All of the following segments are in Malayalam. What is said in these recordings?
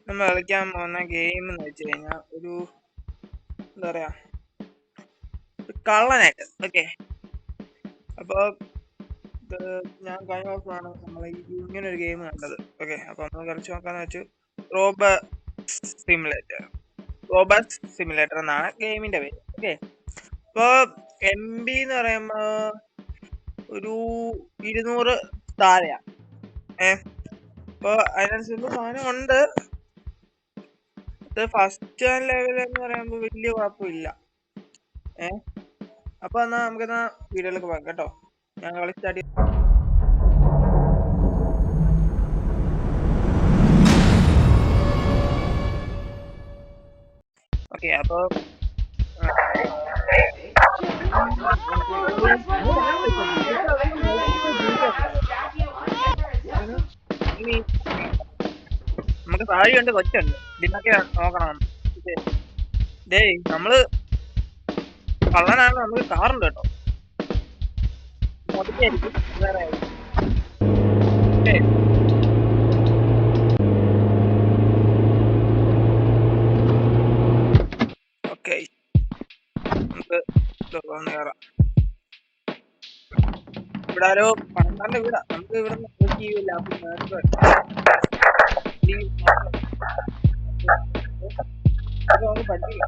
നമ്മൾ കളിക്കാൻ പോകുന്ന ഗെയിം എന്ന് വെച്ച് കഴിഞ്ഞാൽ ഒരു എന്താ പറയാ കള്ളനായിട്ട്. ഓക്കെ, അപ്പൊ ഞാൻ കഴിഞ്ഞ ദിവസമാണ് നമ്മൾ ഇങ്ങനെ ഒരു ഗെയിം കണ്ടത്. ഓക്കെ, അപ്പൊ നമ്മൾ കളിച്ചു നോക്കാന്ന് വെച്ചു. റോബസ് സിമുലേറ്റർ എന്നാണ് ഗെയിമിന്റെ പേര്. ഓക്കെ, അപ്പൊ MB എന്ന് പറയുമ്പോ ഒരു 200 താഴെയാ. അപ്പൊ അതിനനുസരിച്ച് സാധനം ഉണ്ട്. ഫസ്റ്റ് ലെവൽ എന്ന് പറയുമ്പോ വലിയ കുഴപ്പമില്ല. അപ്പൊ എന്നാ നമുക്കെന്നാ വീഡിയോയിലേക്ക് പോകാം കേട്ടോ. ഞാൻ കളി സ്റ്റാർട്ട് ചെയ്തു. ഓക്കെ, അപ്പൊ നമുക്ക് താഴെ ഉണ്ട്, കൊച്ചുണ്ട്, ഇതിനൊക്കെ നോക്കണം. ഡേയ്, നമ്മള് കള്ളനാണ്, നമുക്ക് കാറുണ്ട് കേട്ടോ. മൊത്തത്തിലായിരിക്കും വേറെ. ഓക്കെ, നമുക്ക് കയറാം. ഇവിടെ ആരോ പണക്കാരന്റെ വീടാ. നമുക്ക് ഇവിടെ നമുക്ക് പഠിക്കില്ല.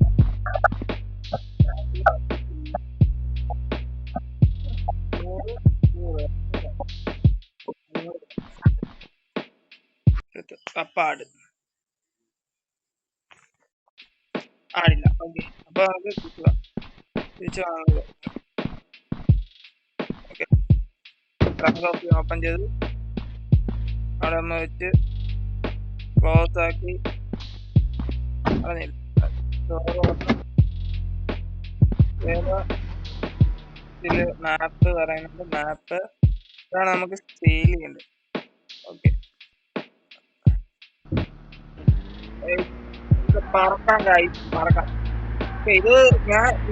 കപ്പാട് ആടില്ല. ഓക്കെ, അപ്പൊ നമുക്ക് തിരിച്ചു വാങ്ങുക. ഓക്കെ, ഓപ്പൺ ചെയ്ത് അവിടെ ഒന്ന് വെച്ച് ക്ലോസ് ആക്കി ഇതില് മാപ്പ് പറയുന്നുണ്ട്. മാപ്പ് ഇതാണ് നമുക്ക് സെയിൽ ചെയ്യേണ്ടത്. ഓക്കെ, പറക്കാം കാര്യം പറക്കാം. ഇത്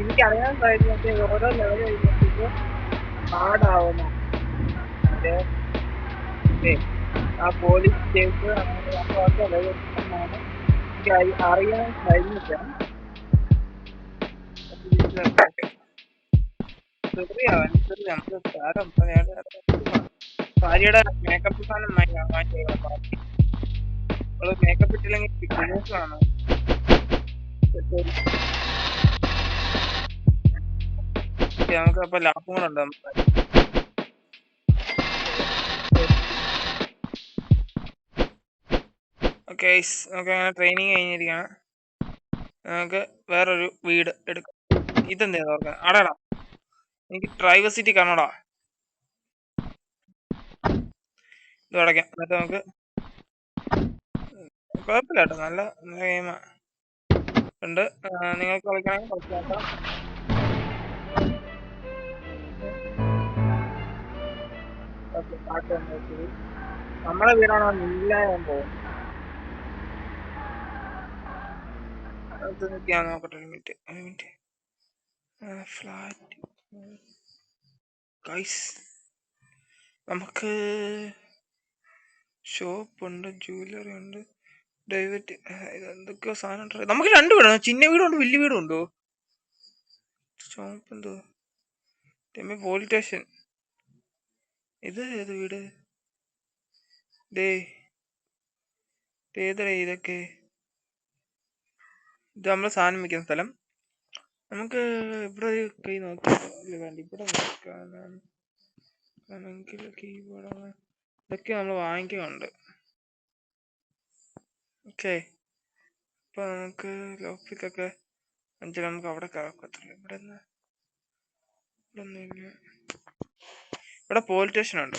എനിക്കറിയാൻ സാധിക്കും. ഓരോ ലെവൽ കഴിയുമ്പോഴത്തേക്ക് ഹാർഡാവുന്ന ആ പോലീസ് കേസ് അങ്ങനെ എനിക്ക് അറിയാൻ കഴിഞ്ഞില്ല. നമുക്ക് താരം ഭാര്യയുടെ മേക്കപ്പ് സാധനം നമ്മള് മേക്കപ്പ് ഇട്ടില്ലെങ്കിൽ ആണ്. നമുക്ക് അപ്പൊ ലാഭം കൂടെ ഉണ്ട്. ഓക്കെ, നമുക്ക് അങ്ങനെ ട്രെയിനിങ് കഴിഞ്ഞിരിക്കുകയാണ്. നമുക്ക് വേറൊരു വീട് എടുക്കാം. ഇതെന്താ ഓർക്കാൻ അടാടാ, എനിക്ക് പ്രൈവസിറ്റി കാണോടാ. ഇത് അടയ്ക്കാം. എന്നിട്ട് നമുക്ക് കുഴപ്പമില്ല കേട്ടോ, നല്ല ഗെയിമാ ഉണ്ട്. നിങ്ങൾക്ക് കളിക്കണമെങ്കിൽ കളിക്കാം. നമ്മളെ വീടാണോ നീലായം പോകും. നോക്കട്ടെ, ഒരു മിനിറ്റ്. ഫ്ലാറ്റ് ഗൈസ്, നമുക്ക് ഷോപ്പ് ഉണ്ട്, ജ്വല്ലറി ഉണ്ട്, ഡേവിഡ് എന്തൊക്കെയോ സാധനം ഉണ്ട്. നമുക്ക് 2 വീടാണോ? ചിന്ന വീടുണ്ട്, വലിയ വീടുണ്ടോ? ഷോപ്പ് എന്തോ പോലീസ് സ്റ്റേഷൻ. ഇത് ഏത് വീട്? ഏതടേ ഇതൊക്കെ? ഇത് നമ്മൾ സാധനം വെക്കുന്ന സ്ഥലം. നമുക്ക് ഇവിടെ ഒരു കൈ നോക്കാം. വേണ്ട, ഇവിടെ നോക്കാനാണെങ്കിൽ കീബോർഡ് ഇതൊക്കെ നമ്മൾ വാങ്ങിക്കുന്നുണ്ട്. ഓക്കെ, അപ്പൊ നമുക്ക് ലോക്കിക്കൊക്കെ നമുക്ക് അവിടെ കയറക്കത്തില്ല. ഇവിടെ പോലീസ് സ്റ്റേഷൻ ഉണ്ട്.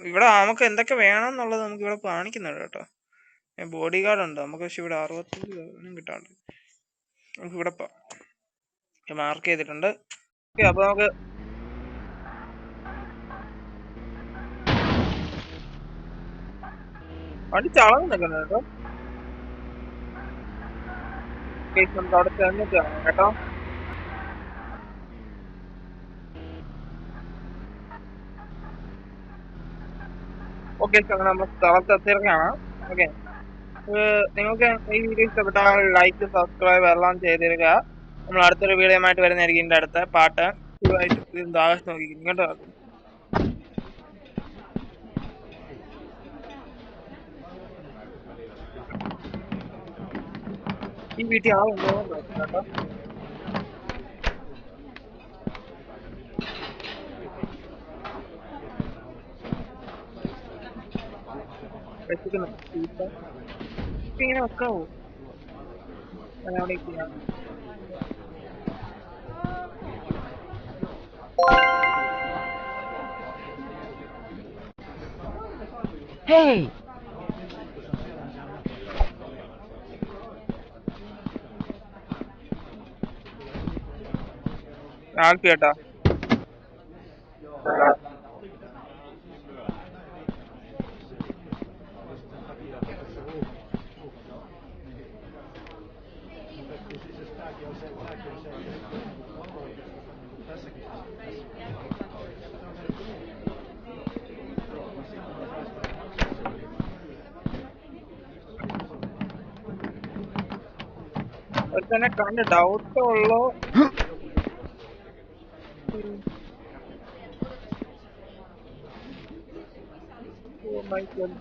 ഇവിടെ നമുക്ക് എന്തൊക്കെ വേണം എന്നുള്ളത് നമുക്ക് ഇവിടെ കാണിക്കുന്നുണ്ട് കേട്ടോ. ബോഡി ഗാർഡ് ഉണ്ട് നമുക്ക്. പക്ഷെ ഇവിടെ 65 കിട്ടാണ്ട്. നമുക്ക് ഇവിടെ മാർക്ക് ചെയ്തിട്ടുണ്ട്. അപ്പൊ നമുക്ക് വണ്ടി ചളന്ന് നിൽക്കുന്നു കേട്ടോ. നമുക്ക് അവിടെ ചെന്നിട്ട് കാണാം കേട്ടോ. ഓക്കെ സാർ, നമ്മൾ സ്ഥലത്തെത്തിയിരിക്കുകയാണ്. ഓക്കെ, നിങ്ങൾക്ക് ഈ വീഡിയോ ഇഷ്ടപ്പെട്ടാൽ ലൈക്ക്, സബ്സ്ക്രൈബ് എല്ലാം ചെയ്തിരിക്കുക. നമ്മൾ അടുത്തൊരു വീഡിയോ ആയിട്ട് വരുന്നതായിരിക്കും. ഇതിന്റെ അടുത്ത പാട്ട് ഇതുമായിട്ട് ആകാശം നോക്കിക്കും ഇങ്ങോട്ട് നോക്കും. ഈ വീട്ടിൽ ആളുണ്ടോ കേട്ടോ. വെച്ചിരിക്കുന്നു ഇങ്ങനെ വെക്കാവോ? ഞാൻ അവിടെ ചെയ്യാം. Hey! ആൽപ്പി കേട്ടാ. ഒരുത്തനെ കണ്ട് ഡൗട്ട് ഉള്ളോ? Oh my God.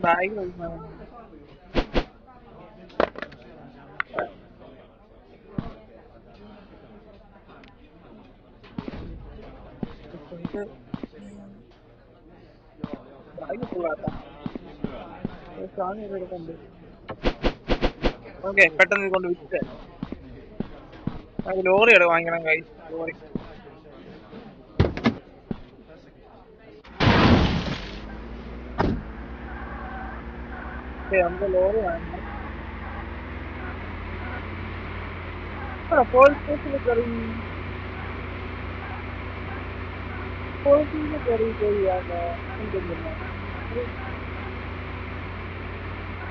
ബാഗ് എടുക്കണ്ട്. ഓക്കെ, പെട്ടെന്ന് ഇത് കൊണ്ട് വിറ്റ് ലോറി വാങ്ങിക്കണം. കൈ ലോറി നമുക്ക് ലോറി വാങ്ങണം. പോലീസ് സ്റ്റേഷനിൽ കയറി കയറിയാണ്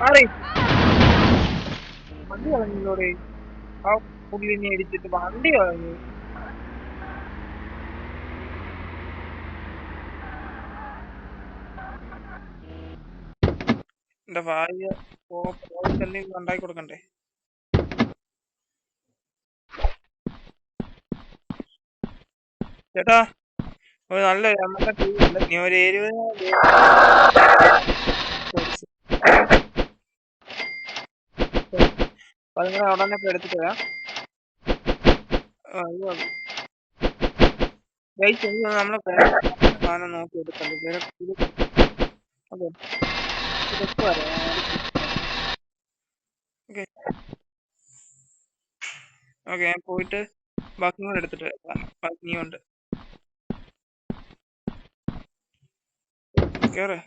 മാറി വണ്ടി കളഞ്ഞു. ലോറി ആ പുള്ളിനെ ഇടിച്ചിട്ട് വണ്ടി കളഞ്ഞു. എന്റെ ഭാര്യ എന്തെങ്കിലും ഉണ്ടാക്കി കൊടുക്കണ്ടേ? ചേട്ടാ, ഒരു നല്ല നമ്മുടെ ടീ ഉണ്ട്. നീ ഒരു 70 നിങ്ങൾ അവിടെ തന്നെ എടുത്തിട്ട് വരാം. നമ്മള് സാധനം നോക്കി എടുക്കണ്ടേ? ഓക്കെ, ഞാൻ പോയിട്ട് ബാക്കി കൂടെ എടുത്തിട്ട് ബാക്കി നീ ഉണ്ട് കേറ്.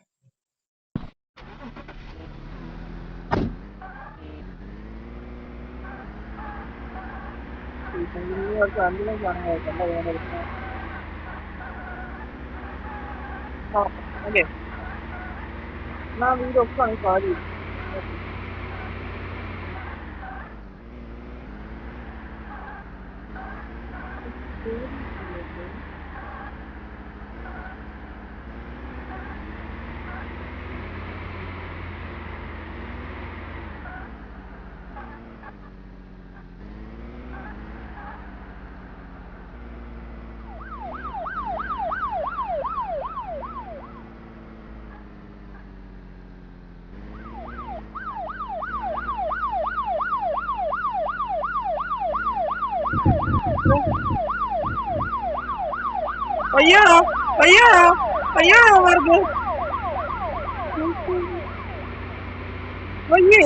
ആംബുലൻസ് ആണ് കുഴപ്പമില്ല. ഓക്കെ, എന്നാ വീടൊക്കെ ആണ് കാര്യം. അയ്യാ അയ്യാ അയ്യാ മാർഗ അയ്യേ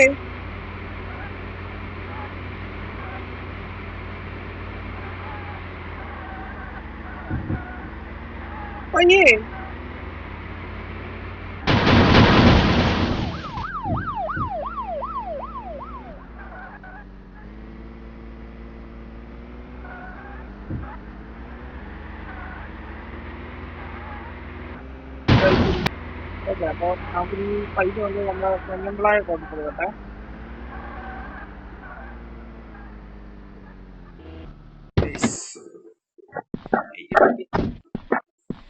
അയ്യേ ഓക്കെ, അപ്പൊ നമുക്ക് ഈ പൈസ കൊണ്ട് നമ്മുടെ പെണ്ണുമ്പിളായ കൊടുത്തത് കേട്ടെ.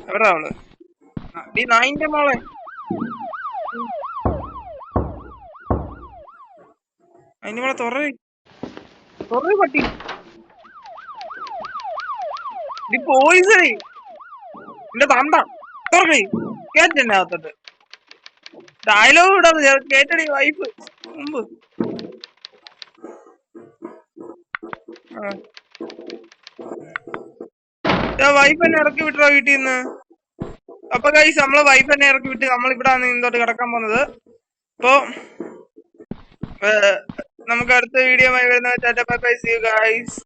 എവിടാ അവള്? ഈ നായിന്റെ മോളെ അതിന്റെ മോളെ തുറ പട്ടി ഈ പോയിസണി എന്റെ തന്ത തുറക്കേ കേറ്റന്നെ അകത്തോട്ട്. ഡയലോഗ് ഇടാന്ന് കേട്ടടി വൈഫ് മുമ്പ്. വൈഫ് എന്നെ ഇറക്കി വിട്ടോ വീട്ടിൽ നിന്ന്. അപ്പൊ ഗൈസ് നമ്മള് വൈഫ് എന്നെ ഇറക്കി വിട്ട് നമ്മളിവിടെ ഇങ്ങോട്ട് കിടക്കാൻ പോകുന്നത്. അപ്പൊ നമുക്ക് അടുത്ത വീഡിയോ വരുന്ന tata bye bye, see you guys.